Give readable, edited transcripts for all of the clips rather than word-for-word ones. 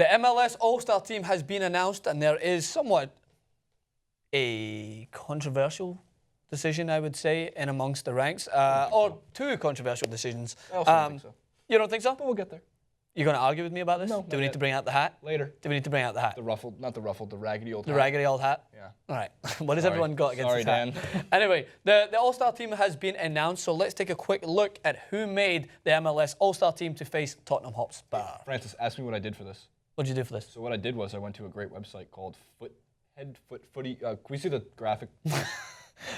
The MLS All Star team has been announced, and there is somewhat a controversial decision, I would say, in amongst the ranks, or two controversial decisions. I also don't think so. You don't think so? But we'll get there. You're going to argue with me about this? No. Do we need to bring out the hat? Later. Do we need to bring out the hat? The ruffled, not the ruffled, the raggedy old hat. The raggedy old hat? Yeah. All right. What has everyone got against Sorry, this hat? Dan. Anyway, the All-Star team has been announced, so let's take a quick look at who made the MLS All-Star team to face Tottenham Hotspur. Francis, ask me what I did for this. What did you do for this? So what I did was I went to a great website called Footy. Can we see the graphic?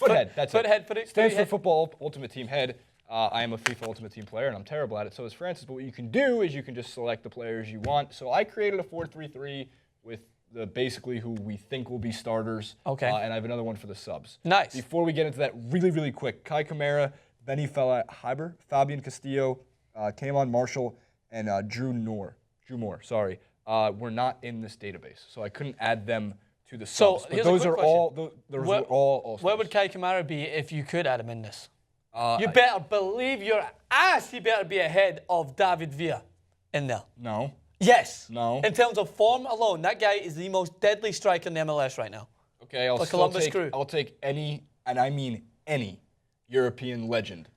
Foothead. That's it. Foothead. Footy. Stands for Football Ultimate Team Head. I am a FIFA Ultimate Team player, and I'm terrible at it. So is Francis. But what you can do is you can just select the players you want. So I created a 4-3-3 with the basically who we think will be starters. Okay. And I have another one for the subs. Nice. Before we get into that, really quick, Kai Kamara, Benny Fella-Hyber, Fabian Castillo, Tamon Marshall, and Drew Moore. Were not in this database, so I couldn't add them to the subs. So but those are all those were all All-Stars. Where would Kai Kamara be if you could add him in this? You better believe your ass he better be ahead of David Villa in there. No. Yes. No. In terms of form alone, that guy is the most deadly striker in the MLS right now. Okay, I'll take any, and I mean any, European legend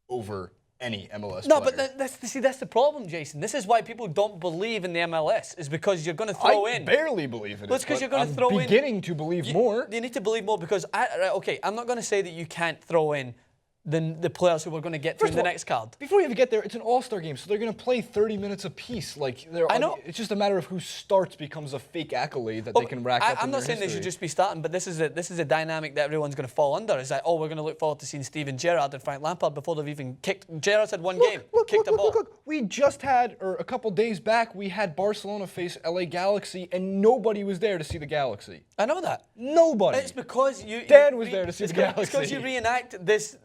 over any MLS No, player. but that's the problem, Jason. This is why people don't believe in the MLS, is because you're going to throw in. I barely believe in it. Well, it's because you're going to throw I'm in. beginning to believe more. You need to believe more because, I'm not going to say that you can't throw in the players who we're going to get to in the next card. Before you even get there, it's an All-Star game, so they're going to play 30 minutes apiece. I know. It's just a matter of who starts becomes a fake accolade that they can rack up. I'm not saying they should just be starting, but this is a dynamic that everyone's going to fall under. Is that, we're going to look forward to seeing Steven Gerrard and Frank Lampard before they've even kicked. Gerrard's had one game, kicked a ball. Look. We just had, or a couple days back, we had Barcelona face LA Galaxy, and nobody was there to see the Galaxy. I know that. Nobody. It's because Dan was there to see the Galaxy. It's because you reenact this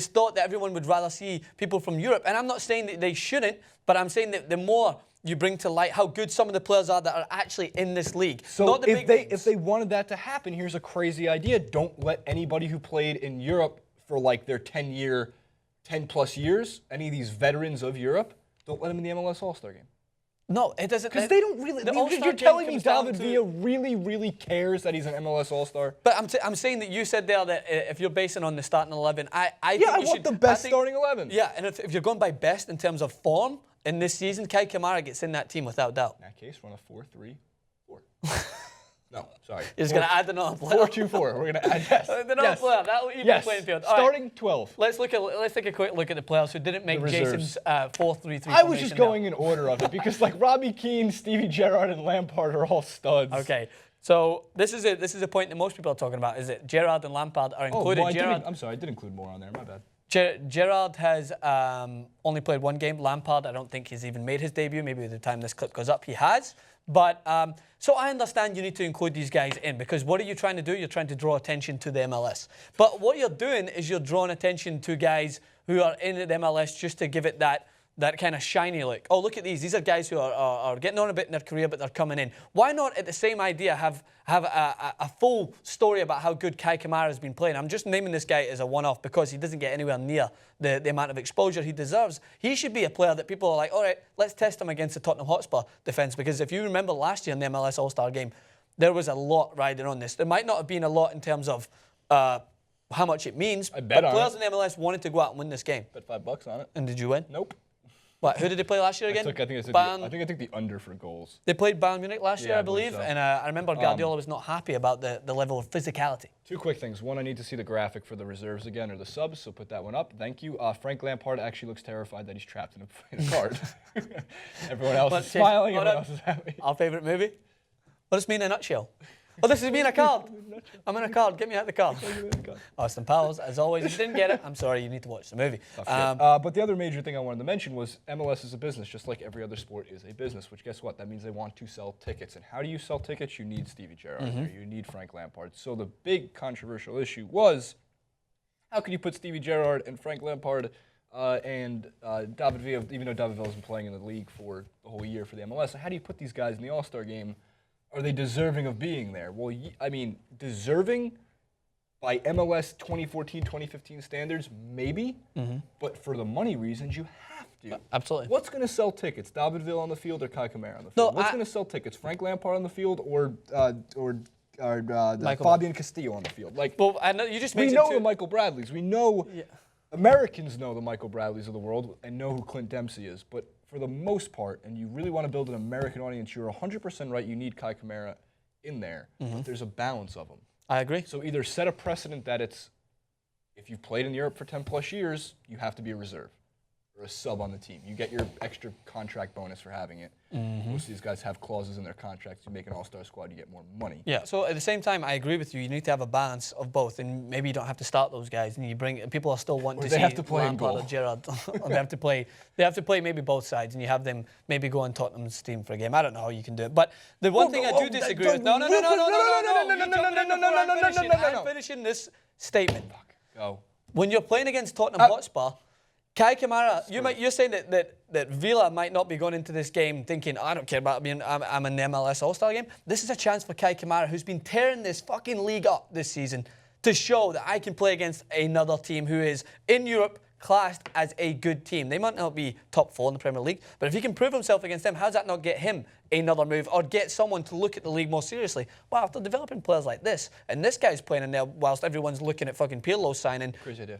thought that everyone would rather see people from Europe. And I'm not saying that they shouldn't, but I'm saying that the more you bring to light how good some of the players are that are actually in this league. So not the if they wanted that to happen, here's a crazy idea. Don't let anybody who played in Europe for like their 10-plus years, any of these veterans of Europe, don't let them in the MLS All-Star game. No, it doesn't. Because they don't really. You're telling me David Villa really cares that he's an MLS All-Star? But I'm saying that you said there that if you're basing on the starting 11, I want the best starting 11. Yeah, and if you're going by best in terms of form in this season, Kai Kamara gets in that team without doubt. In that case, run a 4-3-4. No, sorry. You're just going to add another player. 4-2-4. We're going to add yes. Another player. That will even the playing field. Starting 12. Let's take a quick look at the players who didn't make Jason's 4-3-3. I was just going in order of it because Robbie Keane, Stevie Gerrard, and Lampard are all studs. Okay. So this is a point that most people are talking about, is that Gerrard and Lampard are included. I'm sorry, I did include more on there. My bad. Gerrard has only played one game. Lampard, I don't think he's even made his debut. Maybe by the time this clip goes up, he has. But so I understand you need to include these guys in because what are you trying to do? You're trying to draw attention to the MLS. But what you're doing is you're drawing attention to guys who are in the MLS just to give it that kind of shiny look. Oh, look at these. These are guys who are getting on a bit in their career, but they're coming in. Why not, at the same idea, have a full story about how good Kai Kamara has been playing? I'm just naming this guy as a one-off because he doesn't get anywhere near the amount of exposure he deserves. He should be a player that people are like, all right, let's test him against the Tottenham Hotspur defence. Because if you remember last year in the MLS All Star Game, there was a lot riding on this. There might not have been a lot in terms of how much it means, but players in the MLS wanted to go out and win this game. Bet $5 on it. And did you win? Nope. What? Who did they play last year again? I think I took the under for goals. They played Bayern Munich last year, I believe, so. and I remember Guardiola was not happy about the level of physicality. Two quick things. One, I need to see the graphic for the reserves again, or the subs, so put that one up. Thank you. Frank Lampard actually looks terrified that he's trapped in a card. Everyone else is smiling, everyone else is happy. Our favourite movie? What does it mean in a nutshell? Oh, this is me in a card. I'm in a card. Get me out the card. Austin Powers, as always. If you didn't get it, I'm sorry. You need to watch the movie. But the other major thing I wanted to mention was MLS is a business, just like every other sport is a business, which guess what? That means they want to sell tickets. And how do you sell tickets? You need Stevie Gerrard there. You need Frank Lampard. So the big controversial issue was, how could you put Stevie Gerrard and Frank Lampard and David Villa, even though David Villa has been playing in the league for the whole year for the MLS, how do you put these guys in the All-Star game? Are they deserving of being there? Well, I mean, deserving by MLS 2014-2015 standards, maybe. But for the money reasons, you have you. Absolutely. What's going to sell tickets? David Villa on the field or Kai Kamara on the field? No, What's going to sell tickets? Frank Lampard on the field or Michael Fabian Castillo on the field? Like, well, I know you just we mentioned know two- the Michael Bradleys. We know Americans know the Michael Bradleys of the world and know who Clint Dempsey is. But for the most part, and you really want to build an American audience, you're 100% right. You need Kai Kamara in there, but there's a balance of them. I agree. So either set a precedent that it's, if you've played in Europe for 10 plus years, you have to be a reserve or a sub on the team. You get your extra contract bonus for having it. Most of these guys have clauses in their contracts. You make an all-star squad, you get more money. Yeah, so at the same time, I agree with you. You need to have a balance of both, and maybe you don't have to start those guys, and you bring. And people are still wanting to they see have to play in Lampard goal. or Gerrard. Or they have to play. They have to play maybe both sides, and you have them maybe go on Tottenham's team for a game. I don't know how you can do it, but the one thing I do disagree with. No. I'm finishing this statement. Go. When you're playing against Tottenham Hotspur, Kai Kamara, you're saying that Villa might not be going into this game thinking, I don't care about being, I'm in the MLS All Star Game. This is a chance for Kai Kamara, who's been tearing this fucking league up this season, to show that I can play against another team who is in Europe classed as a good team. They might not be top 4 in the Premier League, but if he can prove himself against them, how does that not get him another move or get someone to look at the league more seriously? Well, after developing players like this, and this guy's playing in there whilst everyone's looking at fucking Pirlo signing. Crazy idea.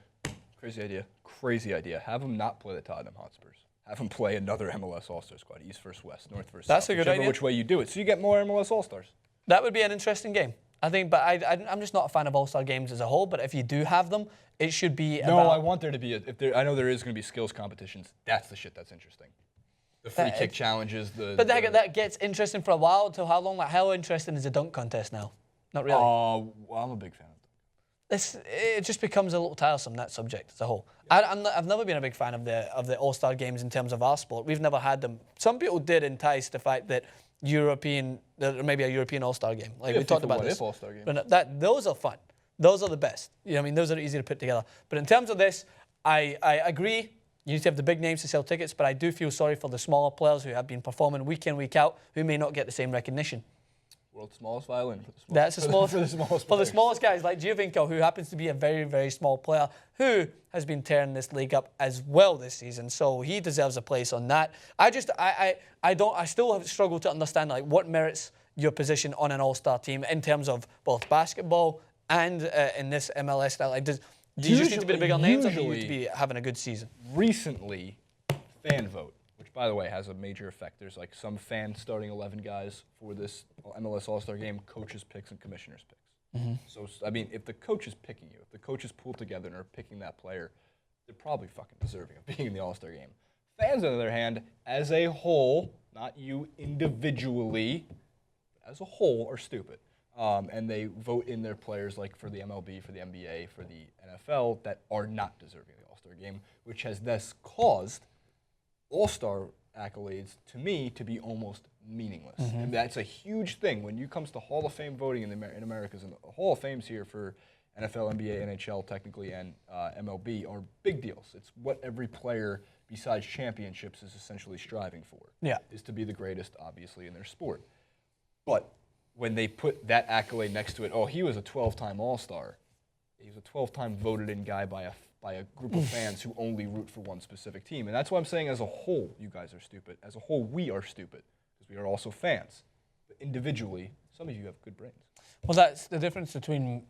Crazy idea. Crazy idea. Have him not play the Tottenham Hotspurs. Have him play another MLS All-Star squad, East versus West, North versus South. That's a good idea. Which way you do it. So you get more MLS All-Stars. That would be an interesting game, I think, but I'm just not a fan of All-Star games as a whole, but if you do have them, it should be No, about... I want there to be, I know there is going to be skills competitions. That's the shit that's interesting. The free kick challenges. But that gets interesting for a while. Until how long? Like, how interesting is the dunk contest now? Not really. Well, I'm a big fan of it. It just becomes a little tiresome, that subject as a whole. I've never been a big fan of the All-Star games in terms of our sport. We've never had them. Some people did entice the fact that maybe a European All-Star game. Like we talked about this. All-Star game. But those are fun. Those are the best. You know what I mean? Those are easy to put together. But in terms of this, I agree. You need to have the big names to sell tickets, but I do feel sorry for the smaller players who have been performing week in, week out, who may not get the same recognition. World's smallest violin. That's the smallest. For the smallest guys like Giovinco, who happens to be a very, very small player, who has been tearing this league up as well this season. So he deserves a place on that. I still have struggled to understand like what merits your position on an all-star team in terms of both basketball and in this MLS style. Like, do you just need to be the bigger names, or do you need to be having a good season? Recently, fan vote, which by the way has a major effect. There's like some fan starting 11 guys for this MLS All-Star Game, coaches picks and commissioners picks. So I mean, if the coach is picking you, if the coaches pull together and are picking that player, they're probably fucking deserving of being in the All-Star Game. Fans, on the other hand, as a whole, not you individually, as a whole, are stupid. And they vote in their players like for the MLB, for the NBA, for the NFL that are not deserving of the All-Star Game, which has thus caused All-Star accolades to me to be almost meaningless. And that's a huge thing when it comes to Hall of Fame voting in America's. And the Hall of Fames here for NFL, NBA, NHL technically, and MLB are big deals. It's what every player besides championships is essentially striving for. Yeah. Is to be the greatest, obviously, in their sport. But when they put that accolade next to it, oh, he was a 12-time All-Star. He was a 12-time voted-in guy by a group of fans who only root for one specific team. And that's why I'm saying as a whole, you guys are stupid. As a whole, we are stupid because we are also fans. But individually, some of you have good brains. Well, that's the difference between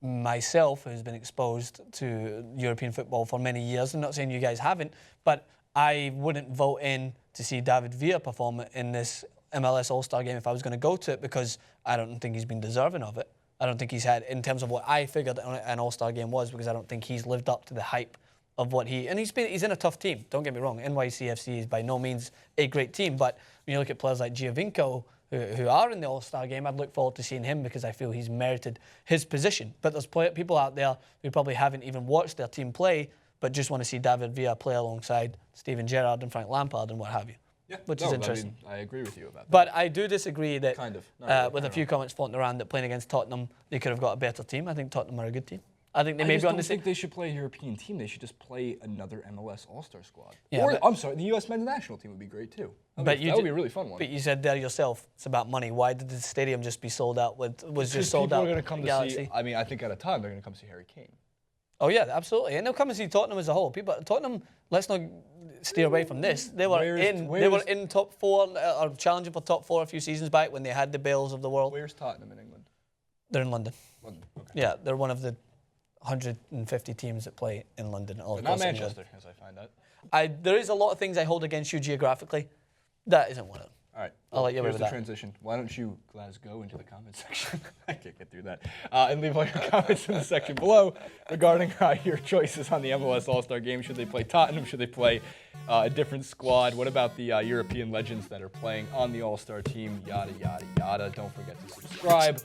myself, who's been exposed to European football for many years. I'm not saying you guys haven't, but I wouldn't vote in to see David Villa perform in this MLS All-Star Game if I was going to go to it, because I don't think he's been deserving of it. I don't think he's had, in terms of what I figured an All-Star Game was, because I don't think he's lived up to the hype of what and he's in a tough team, don't get me wrong. NYCFC is by no means a great team, but when you look at players like Giovinco, who are in the All-Star Game, I'd look forward to seeing him because I feel he's merited his position. But there's people out there who probably haven't even watched their team play, but just want to see David Villa play alongside Steven Gerrard and Frank Lampard and what have you. Yeah, which is interesting. I agree with you about that. But I do disagree that, Kind of. Not really, with a few comments floating around that playing against Tottenham, they could have got a better team. I think Tottenham are a good team. I think they may be on the same. I think they should play a European team. They should just play another MLS All-Star squad. Yeah, or, I'm sorry, the U.S. men's national team would be great too. That would be a really fun one. But you said there yourself, it's about money. Why did the stadium just be sold out? Was just sold out? People are going to come to Galaxy? see. I mean, I think at a time they're going to come see Harry Kane. Oh yeah, absolutely. And they'll come and see Tottenham as a whole. Tottenham, let's not steer away from this. They were in top 4 or challenging for top 4 a few seasons back when they had the Bales of the world. Where's Tottenham in England? They're in London. London. Okay. Yeah, they're one of the 150 teams that play in London. All Not across Manchester, as I find out. There is a lot of things I hold against you geographically. That isn't one of them. All right. I'll let you Here's with the that. transition. Why don't you Glasgow into the comment section? I can't get through that. And leave all your comments in the section below regarding your choices on the MLS All Star Game. Should they play Tottenham? Should they play a different squad? What about the European legends that are playing on the All Star team? Yada, yada, yada. Don't forget to subscribe.